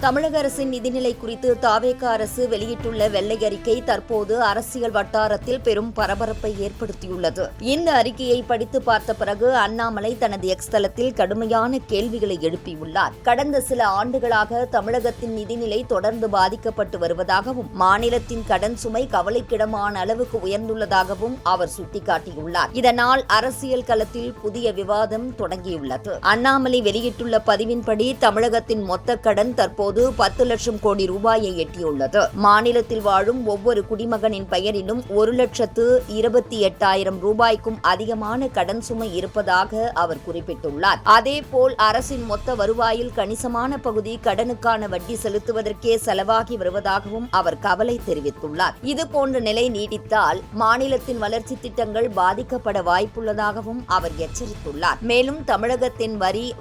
தமிழக அரசின் நிதிநிலை குறித்து தாவேக அரசு வெளியிட்டுள்ள வெள்ளை அறிக்கை தற்போது அரசியல் வட்டாரத்தில் பெரும் பரபரப்பை ஏற்படுத்தியுள்ளது. இந்த அறிக்கையை படித்து பார்த்த பிறகு அண்ணாமலை தனது எக்ஸ் தளத்தில் கடுமையான கேள்விகளை எழுப்பியுள்ளார். கடந்த சில ஆண்டுகளாக தமிழகத்தின் நிதிநிலை தொடர்ந்து பாதிக்கப்பட்டு வருவதாகவும் மாநிலத்தின் கடன் சுமை கவலைக்கிடமான அளவுக்கு உயர்ந்துள்ளதாகவும் அவர் சுட்டிக்காட்டியுள்ளார். இதனால் அரசியல் களத்தில் புதிய விவாதம் தொடங்கியுள்ளது. அண்ணாமலை வெளியிட்டுள்ள பதிவின்படி தமிழகத்தின் மொத்த கடன் தற்போது 10 லட்சம் கோடி ரூபாயை எட்டியுள்ளது. மாநிலத்தில் வாழும் ஒவ்வொரு குடிமகனின் பெயரிலும் 1,28,000 ரூபாய்க்கும் அதிகமான கடன் சுமை இருப்பதாக அவர் குறிப்பிட்டுள்ளார். அதேபோல் அரசின் மொத்த வருவாயில் கணிசமான பகுதி கடனுக்கான வட்டி செலுத்துவதற்கே செலவாகி வருவதாகவும் அவர் கவலை தெரிவித்துள்ளார். இதுபோன்ற நிலை நீடித்தால் மாநிலத்தின் வளர்ச்சி திட்டங்கள் பாதிக்கப்பட வாய்ப்புள்ளதாகவும் அவர் எச்சரித்துள்ளார். மேலும் தமிழகத்தின்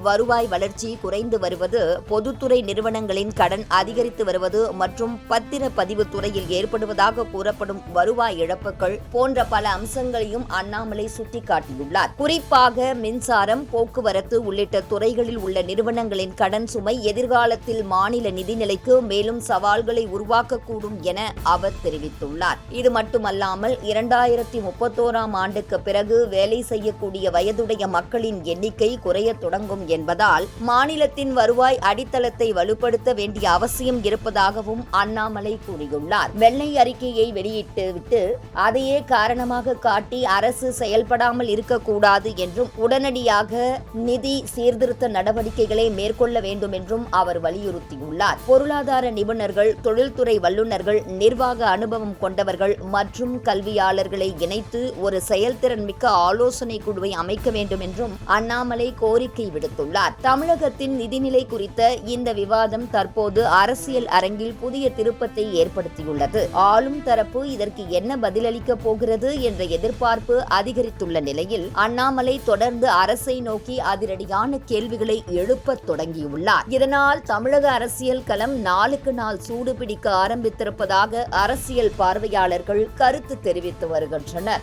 வருவாய் வளர்ச்சி குறைந்து வருவது, பொதுத்துறை நிறுவனங்களின் கடன் அதிகரித்து வருவது மற்றும் பத்திரப்பதிவு துறையில் ஏற்படுவதாக கூறப்படும் வருவாய் இழப்புகள் போன்ற பல அம்சங்களையும் அண்ணாமலை சுட்டிக்காட்டியுள்ளார். குறிப்பாக மின்சாரம், போக்குவரத்து உள்ளிட்ட துறைகளில் உள்ள நிறுவனங்களின் கடன் சுமை எதிர்காலத்தில் மாநில நிதிநிலைக்கு மேலும் சவால்களை உருவாக்கக்கூடும் என அவர் தெரிவித்துள்ளார். இது மட்டுமல்லாமல் 2031ஆம் ஆண்டுக்கு பிறகு வேலை செய்யக்கூடிய வயதுடைய மக்களின் எண்ணிக்கை குறைய தொடங்கும் என்பதால் மாநிலத்தின் வருவாய் அடித்தளத்தை வலுப்படுத்த வேண்டிய அவசியம் இருப்பதாகவும் அண்ணாமலை கூறியுள்ளார். வெள்ளை அறிக்கையை வெளியிட்டுவிட்டு அதையே காரணமாக காட்டி அரசு செயல்படாமல் இருக்கக்கூடாது என்றும் உடனடியாக நிதி சீர்திருத்த நடவடிக்கைகளை மேற்கொள்ள வேண்டும் என்றும் அவர் வலியுறுத்தியுள்ளார். பொருளாதார நிபுணர்கள், தொழில்துறை வல்லுநர்கள், நிர்வாக அனுபவம் கொண்டவர்கள் மற்றும் கல்வியாளர்களை இணைத்து ஒரு செயல்திறன் மிக்க ஆலோசனை குழுவை அமைக்க வேண்டும் என்றும் அண்ணாமலை கோரிக்கை விடுத்துள்ளார். தமிழகத்தின் நிதிநிலை குறித்த இந்த விவாதம் தற்போது அரசியல் அரங்கில் புதிய திருப்பத்தை ஏற்படுத்தியுள்ளது. ஆளும் தரப்பு இதற்கு என்ன பதிலளிக்கப் போகிறது என்ற எதிர்பார்ப்பு அதிகரித்துள்ள நிலையில் அண்ணாமலை தொடர்ந்து அரசை நோக்கி அதிரடியான கேள்விகளை எழுப்பத் தொடங்கியுள்ளார். இதனால் தமிழக அரசியல் களம் நாளுக்கு நாள் சூடுபிடிக்க ஆரம்பித்திருப்பதாக அரசியல் பார்வையாளர்கள் கருத்து தெரிவித்து வருகின்றனர்.